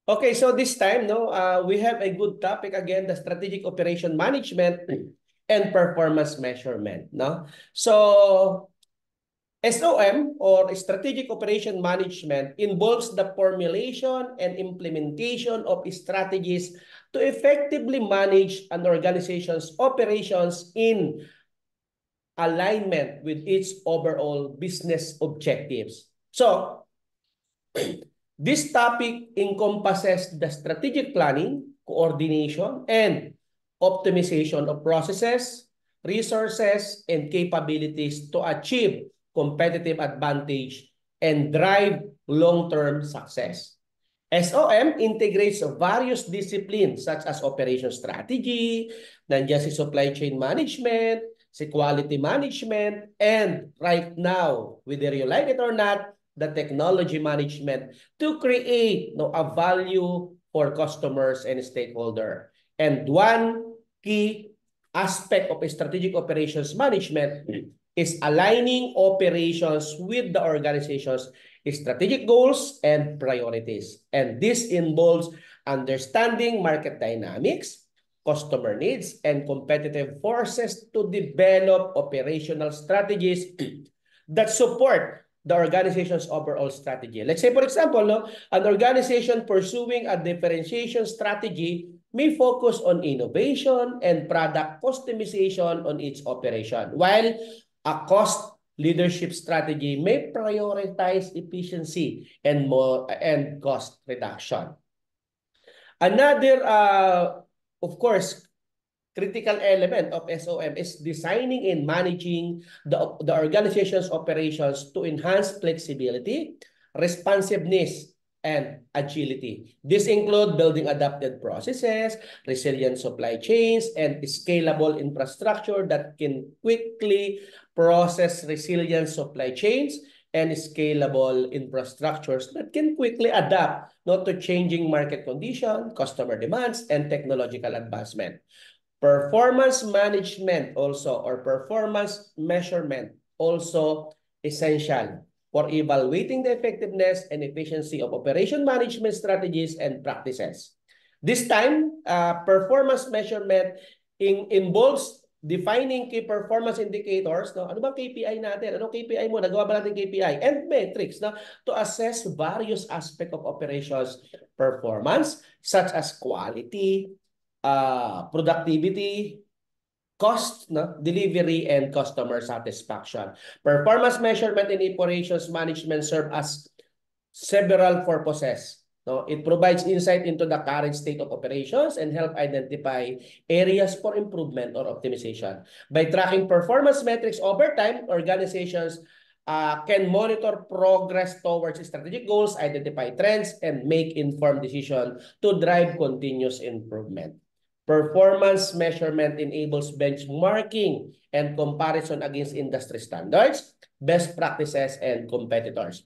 Okay, so this time, we have a good topic again, the strategic operation management and performance measurement, no? So SOM or strategic operation management involves the formulation and implementation of strategies to effectively manage an organization's operations in alignment with its overall business objectives. So, this topic encompasses the strategic planning, coordination, and optimization of processes, resources, and capabilities to achieve competitive advantage and drive long-term success. SOM integrates various disciplines such as operation strategy, nandiyan si supply chain management, si quality management, and right now, whether you like it or not, the technology management to create a value for customers and stakeholder. And one key aspect of strategic operations management is aligning operations with the organization's strategic goals and priorities. And this involves understanding market dynamics, customer needs, and competitive forces to develop operational strategies that support the organization's overall strategy. Let's say, for example, an organization pursuing a differentiation strategy may focus on innovation and product customization on its operation, while a cost leadership strategy may prioritize efficiency and cost reduction. Another, of course, critical element of SOM is designing and managing the organization's operations to enhance flexibility, responsiveness, and agility. This include building adapted processes, resilient supply chains, and scalable infrastructure that can quickly process resilient supply chains and scalable infrastructures that can quickly adapt to changing market conditions, customer demands, and technological advancement. Performance management also or performance measurement also essential for evaluating the effectiveness and efficiency of operation management strategies and practices. This time, performance measurement involves defining key performance indicators. No? Ano ba KPI natin? Anong KPI mo? Nagawa ba natin KPI? And metrics to assess various aspects of operations performance such as quality, productivity, cost, delivery, and customer satisfaction. Performance measurement and operations management serve as several purposes. It provides insight into the current state of operations and help identify areas for improvement or optimization. By tracking performance metrics over time, organizations can monitor progress towards strategic goals, identify trends, and make informed decisions to drive continuous improvement. Performance measurement enables benchmarking and comparison against industry standards, best practices, and competitors.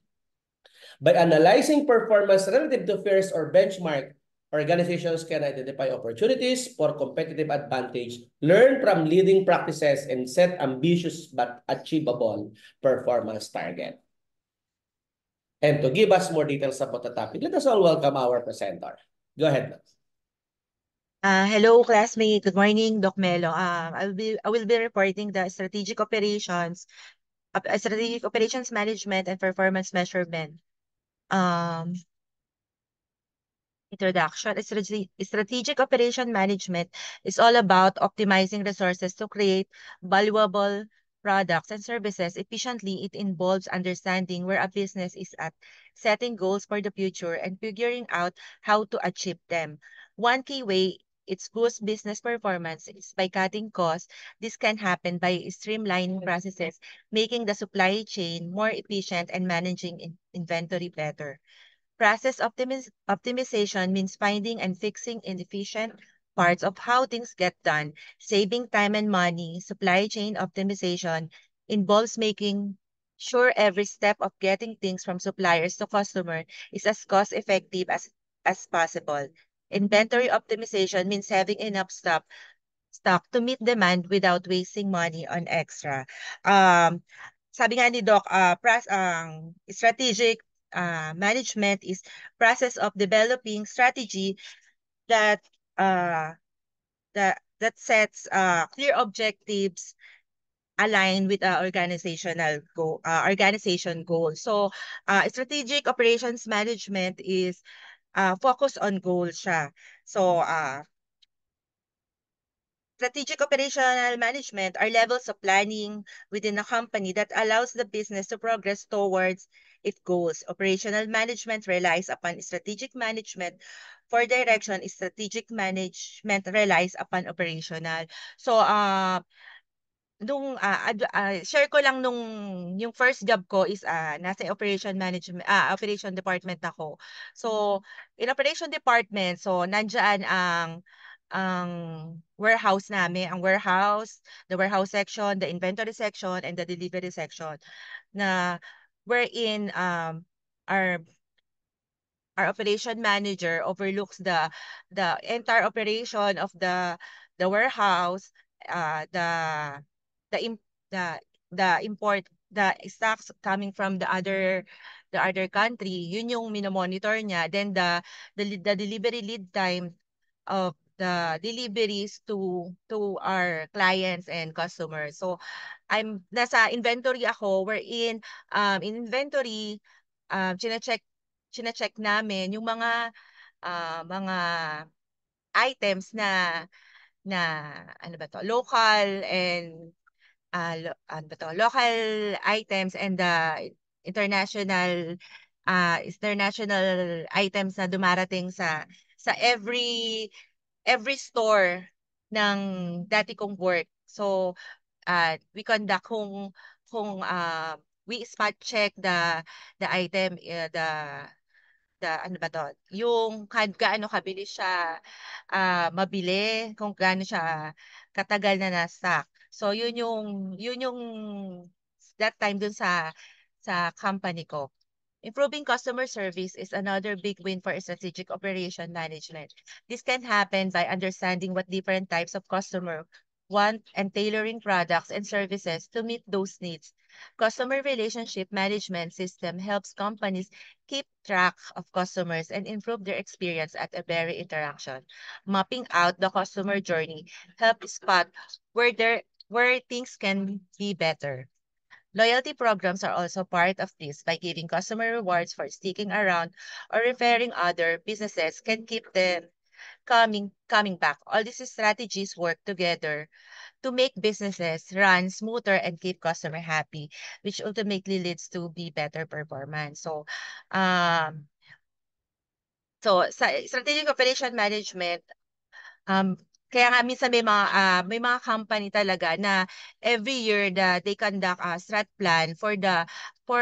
By analyzing performance relative to peers or benchmark, organizations can identify opportunities for competitive advantage, learn from leading practices, and set ambitious but achievable performance target. And to give us more details about the topic, let us all welcome our presenter. Go ahead, Max. Hello, classmate. Good morning, Doc Melo. I will be reporting the strategic operations management and performance measurement. Introduction. Strategic operation management is all about optimizing resources to create valuable products and services efficiently. It involves understanding where a business is at, setting goals for the future, and figuring out how to achieve them. One key way it boosts business performance is by cutting costs. This can happen by streamlining processes, making the supply chain more efficient, and managing inventory better. Process optimization means finding and fixing inefficient parts of how things get done, saving time and money. Supply chain optimization involves making sure every step of getting things from suppliers to customer is as cost-effective as possible. Inventory optimization means having enough stock to meet demand without wasting money on extra. Sabi nga ni Doc, strategic management is process of developing strategy that uh, that sets clear objectives aligned with organization goals. So strategic operations management is focus on goals siya. So strategic operational management are levels of planning within a company that allows the business to progress towards its goals. Operational management relies upon strategic management. For direction, strategic management relies upon operational. So, share ko lang yung first job ko is nasa operation department ako. So in operation department, so nandiyan ang warehouse namin, ang warehouse, the warehouse section, the inventory section, and the delivery section na wherein our operation manager overlooks the entire operation of the warehouse, uh, the the im- the import the stocks coming from the other country. Yun yung minomonitor niya. Then the delivery lead time of the deliveries to our clients and customers. So I'm nasa inventory ako, wherein in inventory chine-check namin yung mga items na ano ba to, local and ano ba to, local items and the international items na dumarating sa every store ng dati kong work. So we conduct kung we spot check the item, the ano ba to, yung gaano kabilis siya mabili, kung gaano siya katagal na na-stock. So yun yung that time dun sa company ko. Improving customer service is another big win for strategic operation management. This can happen by understanding what different types of customer want and tailoring products and services to meet those needs. Customer relationship management system helps companies keep track of customers and improve their experience at every interaction. Mapping out the customer journey helps spot where things can be better. Loyalty programs are also part of this by giving customer rewards for sticking around or referring other businesses can keep them coming back. All these strategies work together to make businesses run smoother and keep customer happy, which ultimately leads to be better performance. Um, so sa strategic operation management, Um, kaya nga minsan may mga company talaga na every year they conduct a strat plan for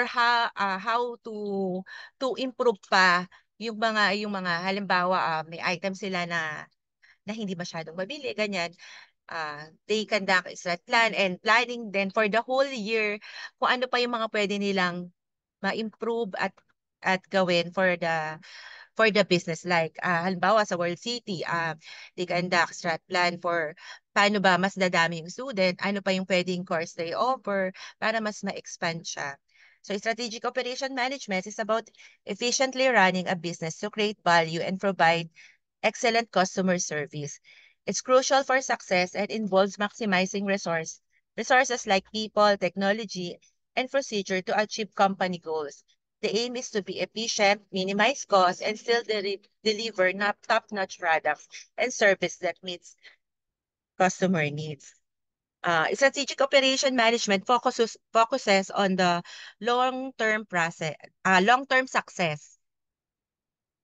how to improve pa yung mga halimbawa may item sila na hindi masyadong mabili ganyan. They conduct a strat plan and planning then for the whole year kung ano pa yung mga pwede nilang ma-improve at gawin for the business. Like, halimbawa sa World City, they conduct strat plan for paano ba mas dadami yung student, ano pa yung pwedeng course they offer para mas ma-expand siya. So strategic operation management is about efficiently running a business to create value and provide excellent customer service. It's crucial for success and involves maximizing resources like people, technology, and procedure to achieve company goals. The aim is to be efficient, minimize costs, and still deliver top-notch products and service that meets customer needs. Strategic operation management focuses on the long-term success.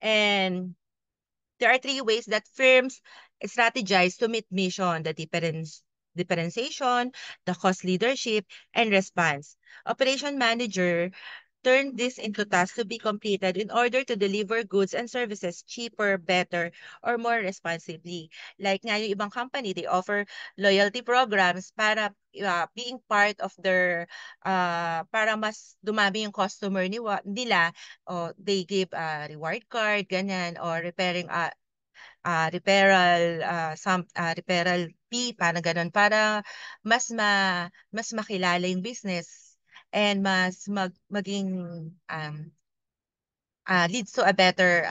And there are three ways that firms strategize to meet mission: the differentiation, the cost leadership, and response. Operation manager turn this into tasks to be completed in order to deliver goods and services cheaper, better, or more responsibly. Like nga yung ibang company, they offer loyalty programs para being part of their, para mas dumami yung customer nila, o they give a reward card, ganyan, or referral fee, para ganun, para mas makilala yung business and mas maging um, leads to a better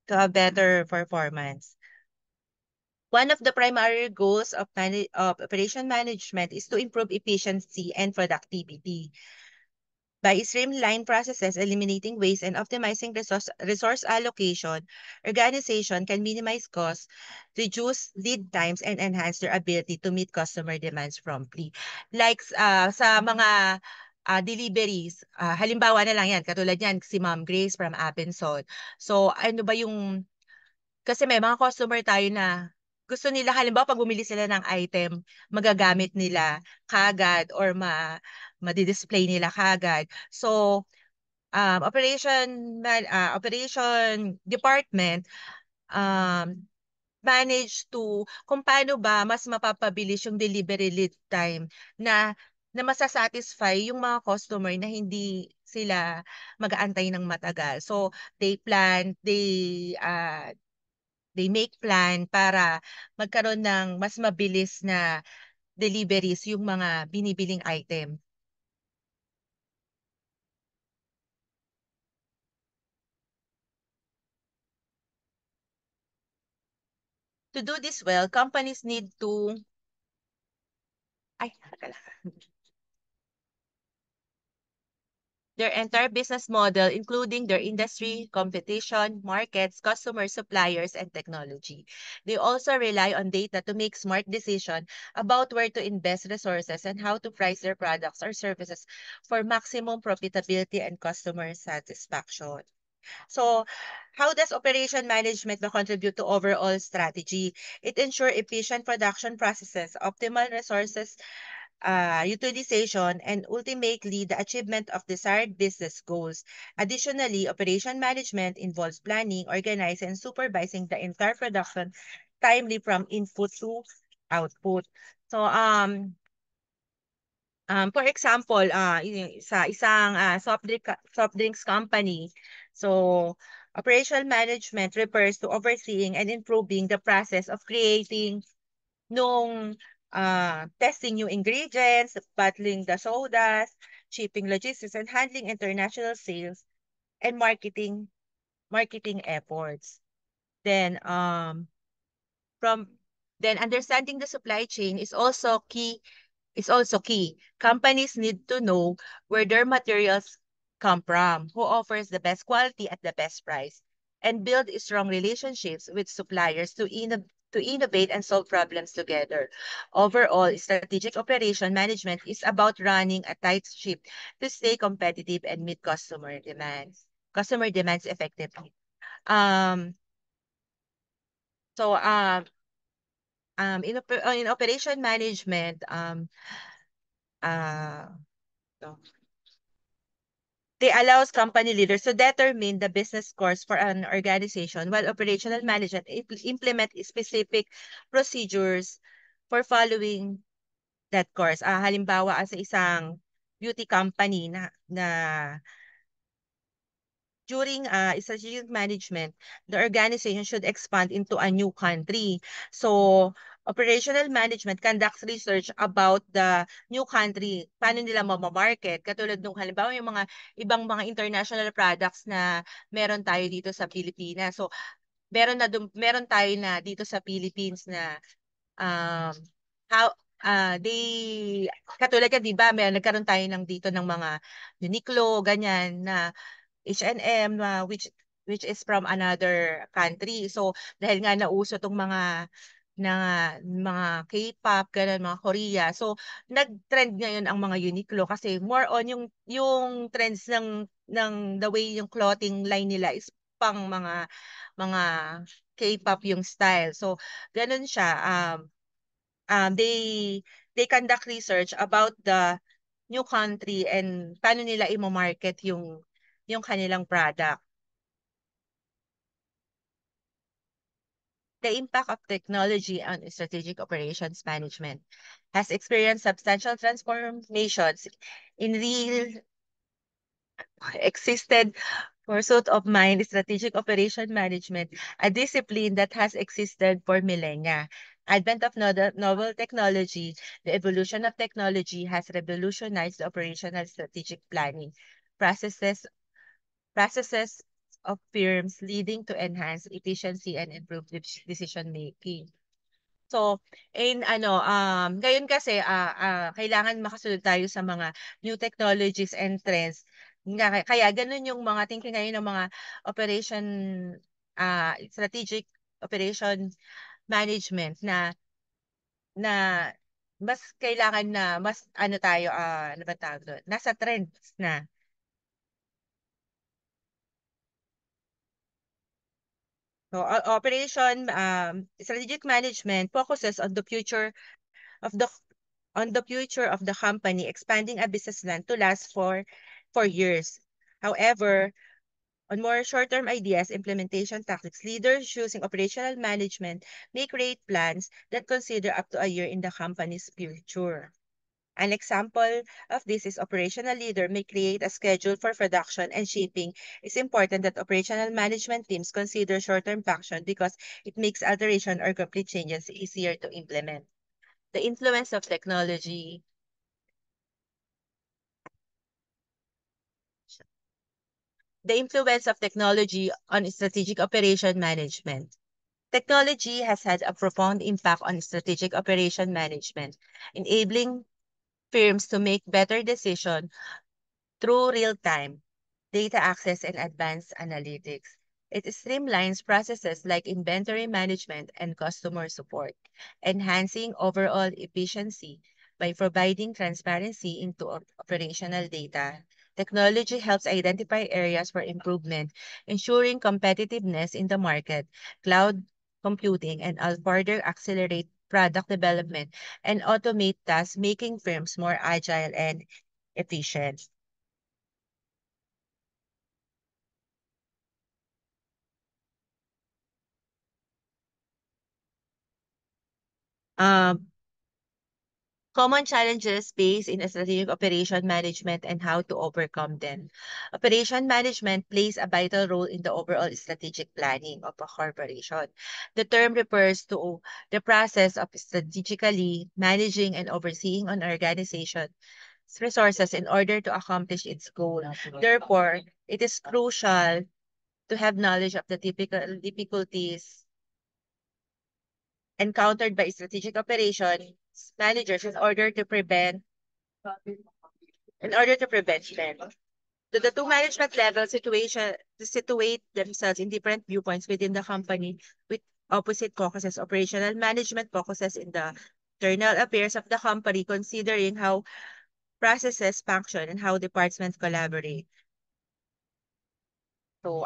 to a better performance. One of the primary goals of operation management is to improve efficiency and productivity. By streamlining processes, eliminating waste, and optimizing resource allocation, organization can minimize costs, reduce lead times, and enhance their ability to meet customer demands promptly. Like sa mga deliveries, halimbawa na lang yan, katulad yan, si Ma'am Grace from Abenson. So, ano ba yung kasi may mga customer tayo na gusto nila, halimbawa, pag bumili sila ng item, magagamit nila kagad or ma-display nila kagad. So, operation department um, manage to kung paano ba mas mapapabilis yung delivery lead time na masasatisfy yung mga customer na hindi sila mag-aantay ng matagal. So, they make plan para magkaroon ng mas mabilis na deliveries yung mga binibiling item. To do this well, companies need to teka lang. Their entire business model, including their industry, competition, markets, customers, suppliers, and technology. They also rely on data to make smart decisions about where to invest resources and how to price their products or services for maximum profitability and customer satisfaction. So, how does operation management contribute to overall strategy? It ensures efficient production processes, optimal resources utilization, and ultimately the achievement of desired business goals. Additionally, operation management involves planning, organizing, and supervising the entire production timely from input to output. So, for example, sa isang soft drinks company, so operational management refers to overseeing and improving the process of creating nung testing new ingredients, bottling the sodas, shipping logistics, and handling international sales and marketing efforts. Then from then understanding the supply chain is also key. Companies need to know where their materials come from, who offers the best quality at the best price, and build strong relationships with suppliers to innovate and solve problems together. Overall, strategic operation management is about running a tight ship to stay competitive and meet customer demands effectively. Um, so in operation management, uh, no. They allows company leaders to determine the business course for an organization while operational management implement specific procedures for following that course. Halimbawa, sa isang beauty company na during strategic management, the organization should expand into a new country. So, operational management conducts research about the new country, paano nila mamamarket. Katulad nung halimbawa yung mga ibang mga international products na meron tayo dito sa Pilipinas. So, meron tayo na dito sa Philippines na um, how they katulad yan, 'di ba? May nagkaroon tayo ng dito ng mga Uniqlo, ganyan na H&M which is from another country. So dahil nga nauso tong na mga K-pop, ganun, mga Korea. So nag-trend ngayon ang mga Uniqlo kasi more on yung trends ng the way yung clothing line nila is pang mga K-pop yung style. So ganun siya. They conduct research about the new country and paano nila i-market yung kanilang product. The impact of technology on strategic operations management has experienced substantial transformations in real existed pursuit of mind, strategic operation management, a discipline that has existed for millennia. Advent of novel technology, the evolution of technology has revolutionized the operational strategic planning processes processes of firms leading to enhanced efficiency and improved decision making. So, ngayon kasi kailangan makasunod tayo sa mga new technologies and trends. Kaya ganun yung mga thinking ngayon ng mga operation strategic operation management na mas kailangan na mas ano tayo ano ba tawag doon? Nasa trends na. So, operation strategic management focuses on the future of the company, expanding a business plan to last for years. However, on more short-term ideas, implementation tactics, leaders using operational management may create plans that consider up to a year in the company's future. An example of this is operational leader may create a schedule for production and shipping. It's important that operational management teams consider short-term action because it makes alteration or complete changes easier to implement. The influence of technology. The influence of technology on strategic operation management. Technology has had a profound impact on strategic operation management, enabling firms to make better decisions through real-time data access and advanced analytics. It streamlines processes like inventory management and customer support, enhancing overall efficiency by providing transparency into operational data. Technology helps identify areas for improvement, ensuring competitiveness in the market. Cloud computing and all further accelerate product development and automate tasks, making firms more agile and efficient. Um, Common challenges faced in strategic operation management and how to overcome them. Operation management plays a vital role in the overall strategic planning of a corporation. The term refers to the process of strategically managing and overseeing an organization's resources in order to accomplish its goal. Therefore, it is crucial to have knowledge of the typical difficulties encountered by strategic operations managers in order to prevent them. The two management levels to situate themselves in different viewpoints within the company with opposite focuses. Operational management focuses in the internal affairs of the company, considering how processes function and how departments collaborate. So,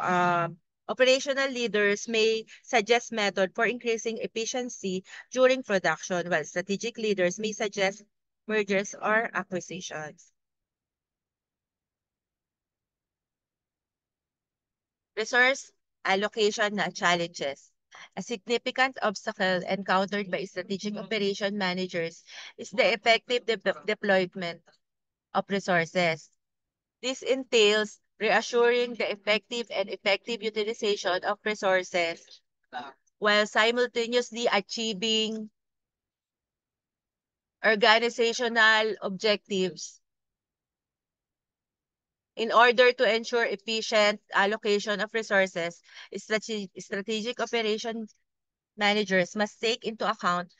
operational leaders may suggest method for increasing efficiency during production, while strategic leaders may suggest mergers or acquisitions. Resource allocation na challenges. A significant obstacle encountered by strategic operation managers is the effective deployment of resources. This entails reassuring the effective utilization of resources while simultaneously achieving organizational objectives. In order to ensure efficient allocation of resources, strategic operation managers must take into account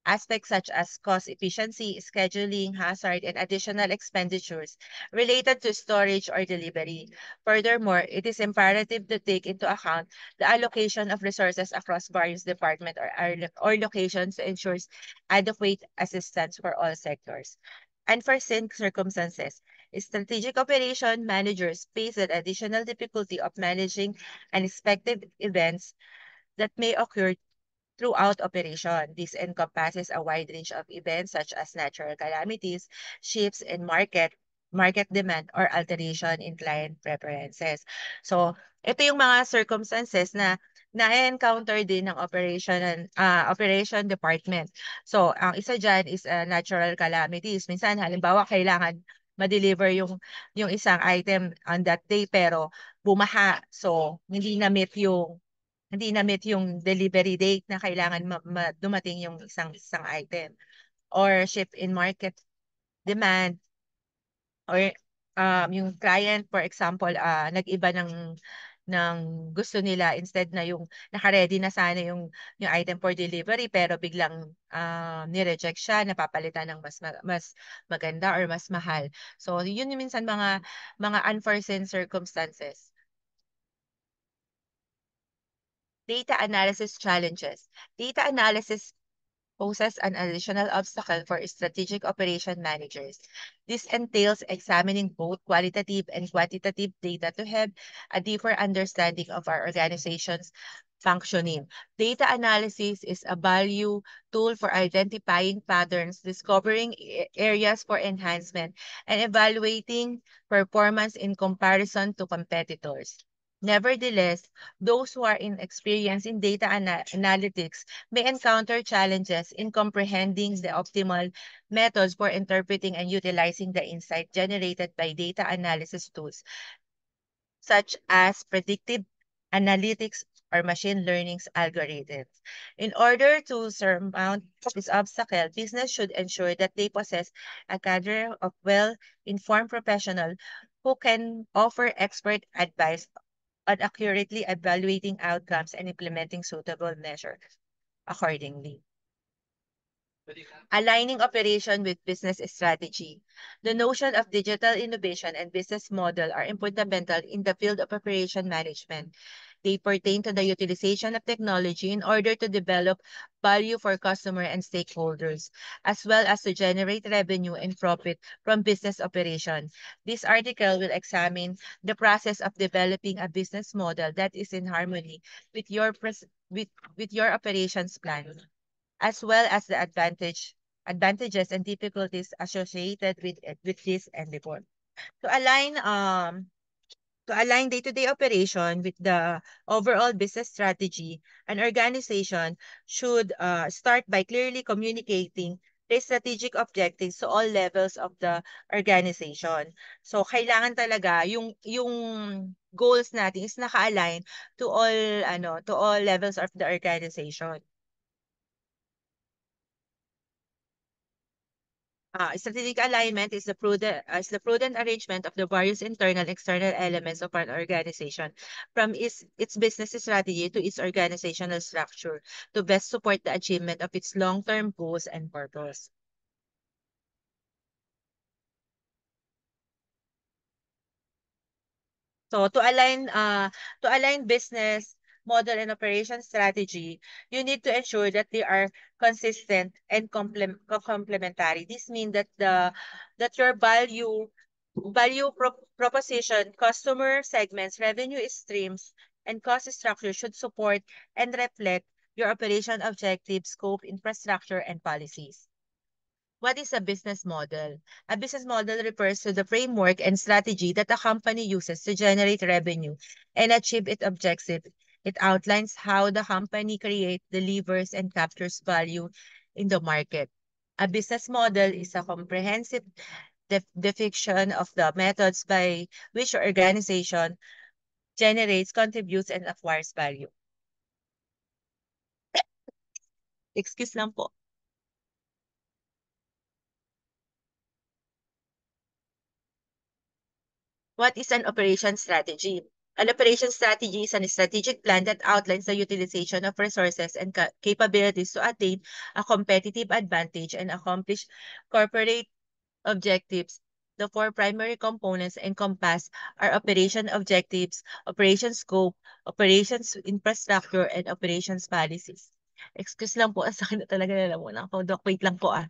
aspects such as cost efficiency, scheduling, hazard, and additional expenditures related to storage or delivery. Furthermore, it is imperative to take into account the allocation of resources across various departments or locations to ensure adequate assistance for all sectors. Unforeseen circumstances. Strategic operation managers face the additional difficulty of managing unexpected events that may occur throughout operation. This encompasses a wide range of events such as natural calamities, shifts in market demand, or alteration in client preferences. So, ito yung mga circumstances na na-encounter din ng operation department. So, ang isa dyan is natural calamities. Minsan, halimbawa, kailangan ma-deliver yung isang item on that day pero bumaha. So, hindi na-meet yung delivery date na kailangan dumating yung isang item or shift in market demand or yung client, for example, nag-iba ng gusto nila instead na yung naka-ready na sana yung item for delivery pero biglang ni-reject siya, napapalitan ng mas maganda or mas mahal. So, yun yung minsan mga unforeseen circumstances. Data analysis challenges. Data analysis poses an additional obstacle for strategic operation managers. This entails examining both qualitative and quantitative data to have a deeper understanding of our organization's functioning. Data analysis is a value tool for identifying patterns, discovering areas for enhancement, and evaluating performance in comparison to competitors. Nevertheless, those who are inexperienced in data analytics may encounter challenges in comprehending the optimal methods for interpreting and utilizing the insight generated by data analysis tools, such as predictive analytics or machine learning algorithms. In order to surmount this obstacle, business should ensure that they possess a cadre of well-informed professionals who can offer expert advice on accurately evaluating outcomes and implementing suitable measures accordingly. Aligning operation with business strategy. The notion of digital innovation and business model are fundamental in the field of operation management. They pertain to the utilization of technology in order to develop value for customer and stakeholders, as well as to generate revenue and profit from business operation. This article will examine the process of developing a business model that is in harmony with with your operations plan, as well as the advantages and difficulties associated with this endeavor. To align to align day-to-day operation with the overall business strategy, an organization should start by clearly communicating the strategic objectives to all levels of the organization. So kailangan talaga yung goals natin is naka-align to all levels of the organization. Strategic alignment is the prudent arrangement of the various internal and external elements of an organization, from its business strategy to its organizational structure, to best support the achievement of its long-term goals and purpose. So to align business model and operation strategy, you need to ensure that they are consistent and complementary. This means that your proposition, customer segments, revenue streams, and cost structure should support and reflect your operation objectives, scope, infrastructure, and policies. What is a business model? A business model refers to the framework and strategy that a company uses to generate revenue and achieve its objective. It outlines how the company creates, delivers, and captures value in the market. A business model is a comprehensive depiction of the methods by which your organization generates, contributes, and acquires value. Excuse lang po. What is an operation strategy? An operation strategy is a strategic plan that outlines the utilization of resources and capabilities to attain a competitive advantage and accomplish corporate objectives. The four primary components encompass are operation objectives, operation scope, operations infrastructure, and operations policies. Excuse lang po, sa akin na talaga nalamunan ako. Dok, wait lang po ah.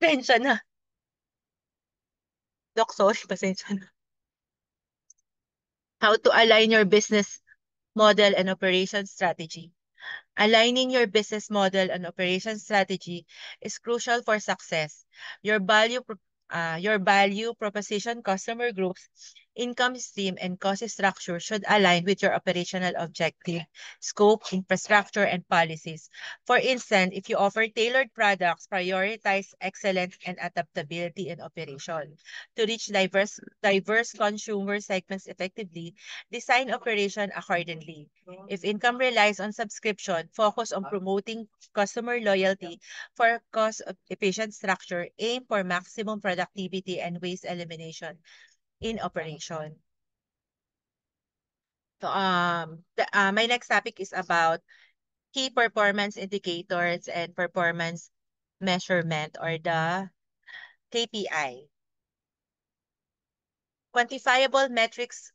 Pasensya na. Dok, sorry, pasensya na. How to align your business model and operation strategy. Aligning your business model and operation strategy is crucial for success. Your value proposition, customer groups, income stream, and cost structure should align with your operational objective, scope, infrastructure, and policies. For instance, if you offer tailored products, prioritize excellence and adaptability in operation. To reach diverse consumer segments effectively, design operation accordingly. If income relies on subscription, focus on promoting customer loyalty. For cost-efficient structure, aim for maximum productivity and waste elimination in operation. So, my next topic is about key performance indicators and performance measurement, or the KPI. Quantifiable metrics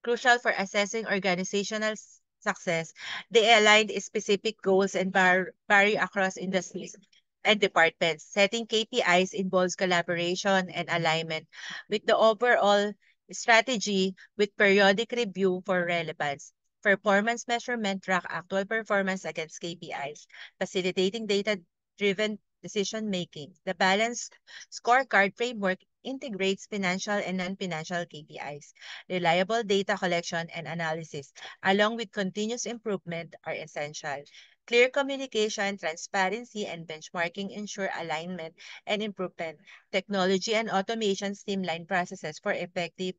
crucial for assessing organizational success. They align specific goals and vary across industries and departments. Setting KPIs involves collaboration and alignment with the overall strategy, with periodic review for relevance. Performance measurement track actual performance against KPIs, facilitating data-driven decision making. The balanced scorecard framework integrates financial and non-financial KPIs. Reliable data collection and analysis, along with continuous improvement, are essential. Clear communication, transparency, and benchmarking ensure alignment and improvement. Technology and automation streamline processes for effective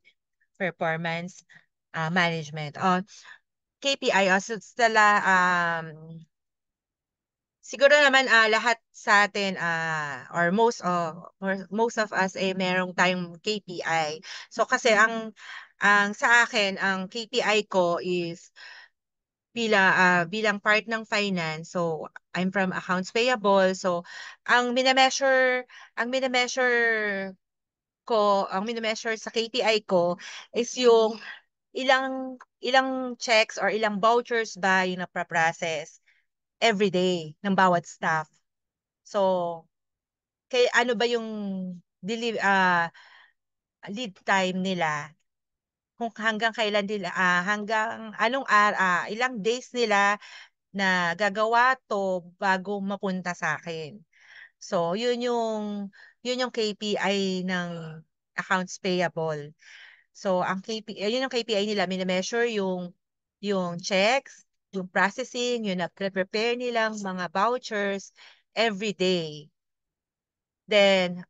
performance management. KPI, so siguro naman lahat sa atin or most of us merong tayong KPI. So kasi ang sa akin ang KPI ko is bilang part ng finance. So I'm from accounts payable. So ang minemeasure ang minemeasure ang minemeasure sa KPI ko is yung ilang checks or ilang vouchers ba yung napaprocess every day ng bawat staff. So, ano ba yung lead time nila? Kung hanggang kailan nila, hanggang ilang days nila na gagawa to bago mapunta sa akin. So, yun yung KPI ng accounts payable. So, yun yung KPI nila, mini-measure yung checks, yung processing, yung na-prepare nilang mga vouchers every day. Then,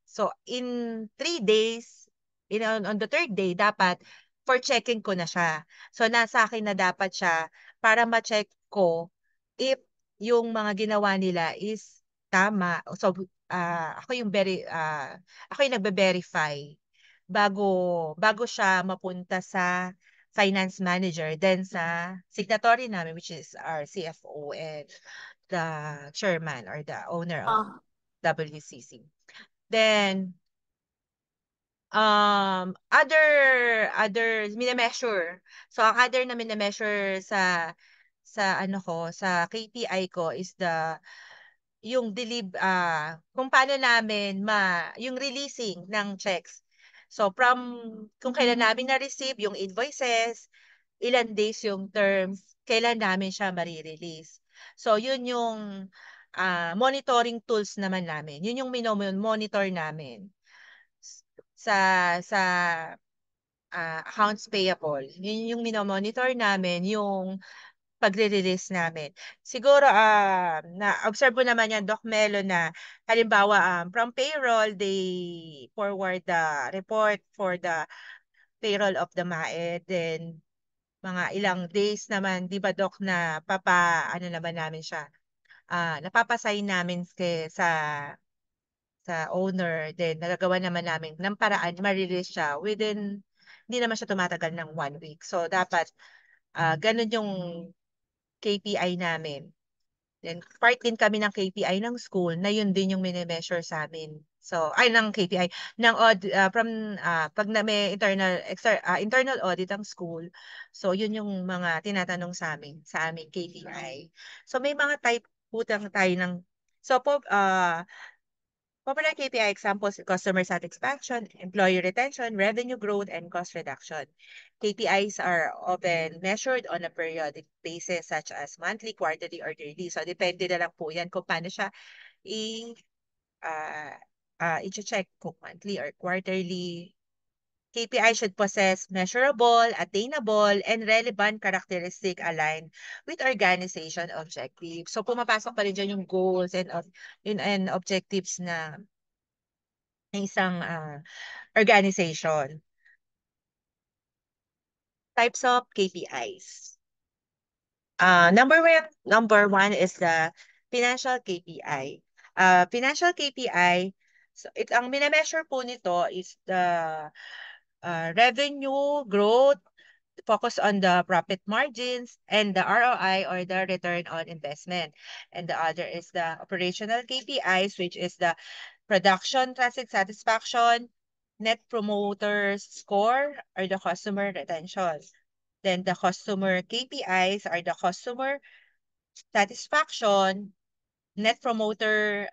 so in 3 days, on the third day, dapat for checking ko na siya. So, nasa akin na dapat siya para ma-check ko if yung mga ginawa nila is tama. So, ako yung nagbe-verify bago siya mapunta sa finance manager, then sa signatory namin, which is our CFO and the chairman or the owner of WCC. Then, other mine-measure. So, ang other na mine-measure sa KPI ko is kung paano namin yung releasing ng checks. So, kung kailan namin na-receive yung invoices, ilan days yung terms, kailan namin siya mariRelease. So, yun yung monitoring tools naman namin. Yun yung monitor namin sa sa accounts payable. Yun yung minomonitor namin, yung pagre-release namin. Siguro, na-observe mo naman yan, Doc Melo, na halimbawa, from payroll, they forward the report for the payroll of the MAE. Then, mga ilang days naman, di ba, Doc, na ano naman namin siya, napapasign namin sa owner, then nagagawa naman namin ng paraan, ma-release siya hindi naman siya tumatagal ng 1 week. So, dapat, ganun yung KPI namin. Then, part din kami ng KPI ng school na yun din yung mini-measure sa amin. So, ng KPI, pag na may internal audit ang school, so yun yung mga tinatanong sa aming KPI. So, may mga type putang tayo popular KPI examples: customer satisfaction, employee retention, revenue growth, and cost reduction. KPIs are often measured on a periodic basis such as monthly, quarterly, or yearly. So, depende na lang po yan kung paano siya i-check kung monthly or quarterly. KPI should possess measurable, attainable, and relevant characteristic aligned with organization objectives. So pumapasok pa rin dyan yung goals and objectives na ng isang organization. Types of KPIs. Number one is the financial KPI. Financial KPI, so ang minemeasure po nito is the revenue growth, focus on the profit margins, and the ROI, or the return on investment. And the other is the operational KPIs, which is the production traffic satisfaction, net promoter score, or the customer retention. Then the customer KPIs are the customer satisfaction, net promoter,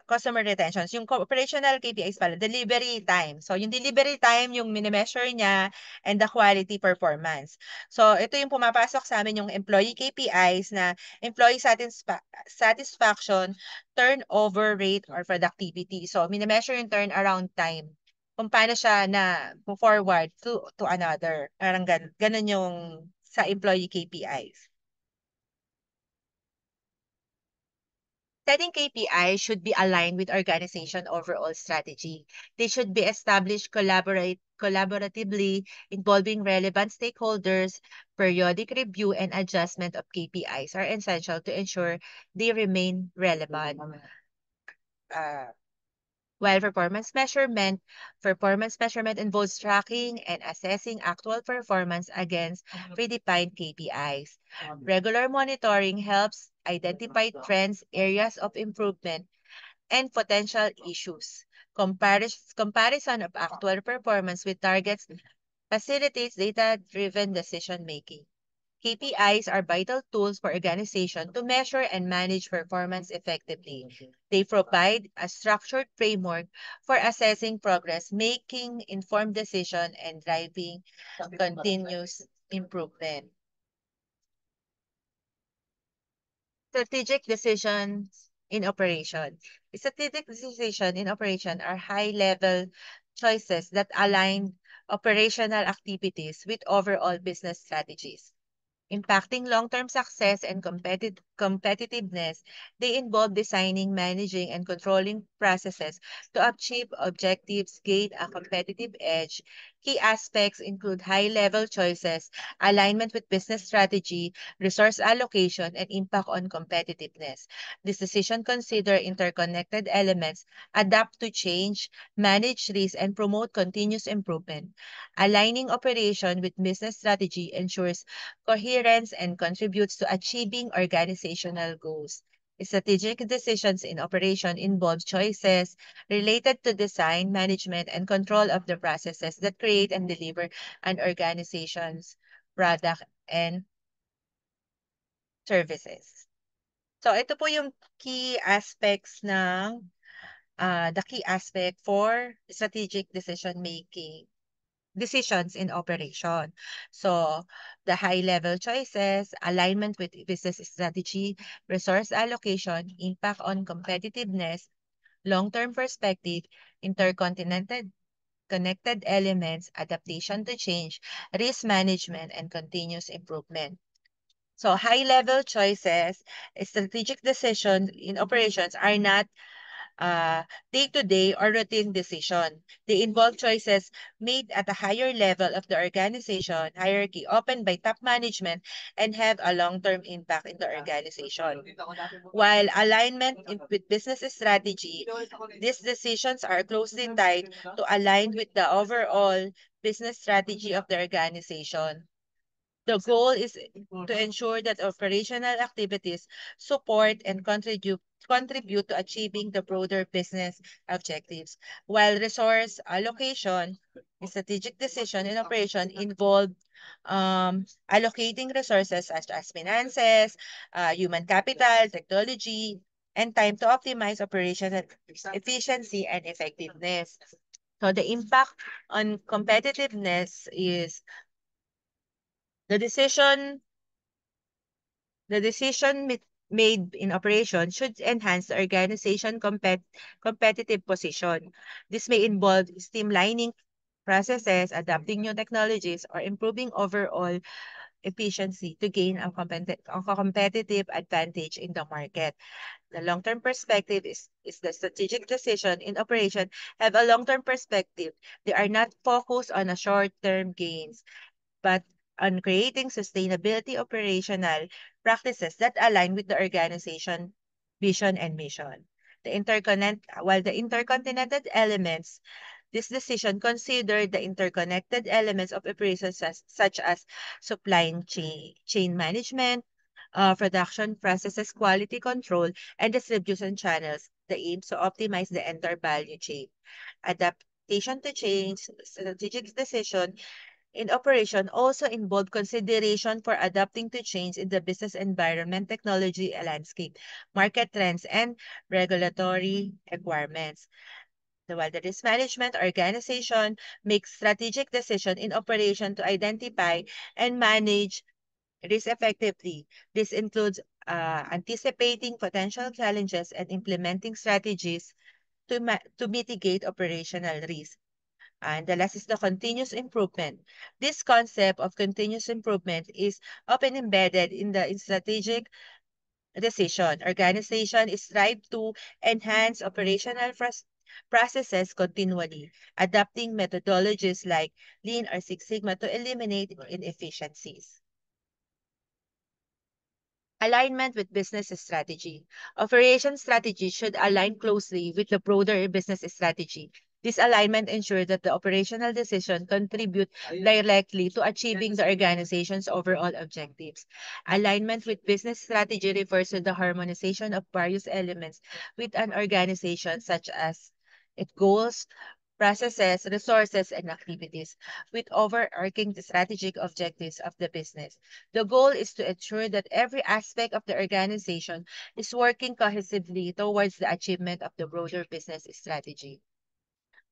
customer retentions. Yung operational KPIs pala, delivery time. So, yung delivery time, yung minimeasure niya, and the quality performance. So, ito yung pumapasok sa amin yung employee KPIs na employee satisfaction, turnover rate, or productivity. So, minimeasure yung turnaround time. Kung paano siya na forward to another. Parang ganun yung sa employee KPIs. Setting KPIs should be aligned with organization overall strategy. They should be established collaboratively, involving relevant stakeholders. Periodic review and adjustment of KPIs are essential to ensure they remain relevant. While performance measurement involves tracking and assessing actual performance against predefined KPIs. Regular monitoring helps identify trends, areas of improvement, and potential issues. Comparison of actual performance with targets facilitates data-driven decision-making. KPIs are vital tools for organization to measure and manage performance effectively. They provide a structured framework for assessing progress, making informed decision, and driving continuous improvement. Strategic decisions in operation. Strategic decisions in operation are high-level choices that align operational activities with overall business strategies. Impacting long-term success and competitiveness, they involve designing, managing, and controlling processes to achieve objectives, gain a competitive edge. Key aspects include high-level choices, alignment with business strategy, resource allocation, and impact on competitiveness. This decision consider interconnected elements, adapt to change, manage risk, and promote continuous improvement. Aligning operation with business strategy ensures coherence and contributes to achieving organizational goals. Strategic decisions in operation involve choices related to design, management, and control of the processes that create and deliver an organization's product and services. So, ito po yung key aspects ng the key aspect for strategic decisions in operation. So, the high-level choices, alignment with business strategy, resource allocation, impact on competitiveness, long-term perspective, connected elements, adaptation to change, risk management, and continuous improvement. So, high-level choices, strategic decisions in operations are not day-to-day or routine decision. They involve choices made at a higher level of the organization hierarchy, often by top management, and have a long-term impact in the organization. While with business strategy, these decisions are closely tied to align with the overall business strategy of the organization. The goal is to ensure that operational activities support and contribute to achieving the broader business objectives, while resource allocation, strategic decision in operation involve allocating resources such as finances, human capital, technology, and time to optimize operational efficiency and effectiveness. So the impact on competitiveness is the decision made in operation should enhance the organization competitive position. This may involve streamlining processes, adapting new technologies, or improving overall efficiency to gain a competitive advantage in the market. The long-term perspective is the strategic decision in operation have a long-term perspective. They are not focused on a short-term gains, but on creating sustainability operational practices that align with the organization vision and mission. While the interconnected elements, this decision considered the interconnected elements of operations such as supply chain management, production processes, quality control, and distribution channels. The aim to optimize the entire value chain. Adaptation to change, strategic decision in operation also involve consideration for adapting to change in the business environment, technology landscape, market trends, and regulatory requirements. While the risk management organization makes strategic decision in operation to identify and manage risk effectively. This includes anticipating potential challenges and implementing strategies to mitigate operational risk. And the last is the continuous improvement. This concept of continuous improvement is often embedded in the strategic decision. Organization is strive to enhance operational processes continually, adapting methodologies like Lean or Six Sigma to eliminate inefficiencies. Alignment with business strategy. Operation strategy should align closely with the broader business strategy. This alignment ensures that the operational decision contribute directly to achieving the organization's overall objectives. Alignment with business strategy refers to the harmonization of various elements with an organization, such as its goals, processes, resources, and activities with overarching the strategic objectives of the business. The goal is to ensure that every aspect of the organization is working cohesively towards the achievement of the broader business strategy.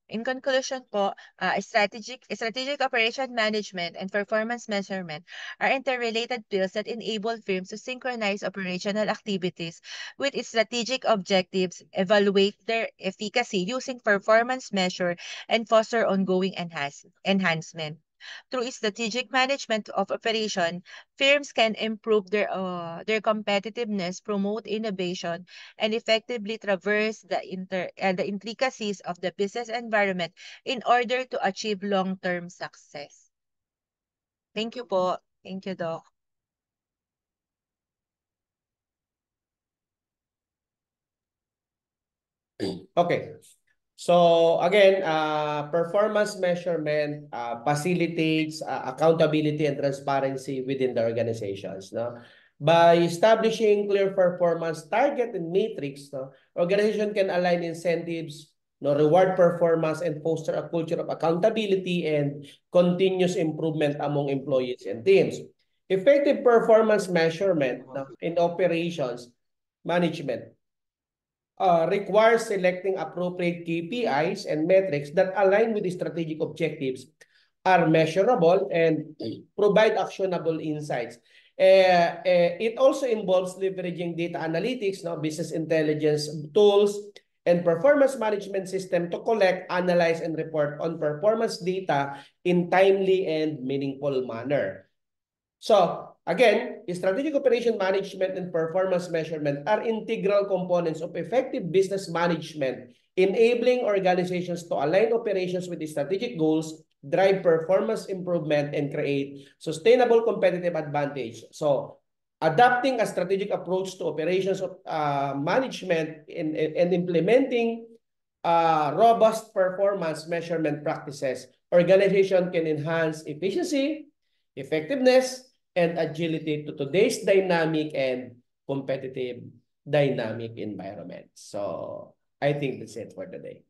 In conclusion po, strategic operation management and performance measurement are interrelated fields that enable firms to synchronize operational activities with its strategic objectives, evaluate their efficacy using performance measure, and foster ongoing enhancement. Through strategic management of operation, firms can improve their competitiveness, promote innovation, and effectively traverse the intricacies of the business environment in order to achieve long-term success. Thank you po. Thank you, Doc. Okay. So again, performance measurement facilitates accountability and transparency within the organizations. No? By establishing clear performance target and matrix, no, organization can align incentives, no, reward performance, and foster a culture of accountability and continuous improvement among employees and teams. Effective performance measurement, no, in operations management requires selecting appropriate KPIs and metrics that align with the strategic objectives, are measurable, and provide actionable insights. It also involves leveraging data analytics, no, business intelligence tools, and performance management system to collect, analyze, and report on performance data in timely and meaningful manner. So, again, strategic operation management and performance measurement are integral components of effective business management, enabling organizations to align operations with the strategic goals, drive performance improvement, and create sustainable competitive advantage. So, adapting a strategic approach to operations of management and implementing robust performance measurement practices, organization can enhance efficiency, effectiveness, and agility to today's dynamic and competitive dynamic environment. So I think that's it for today.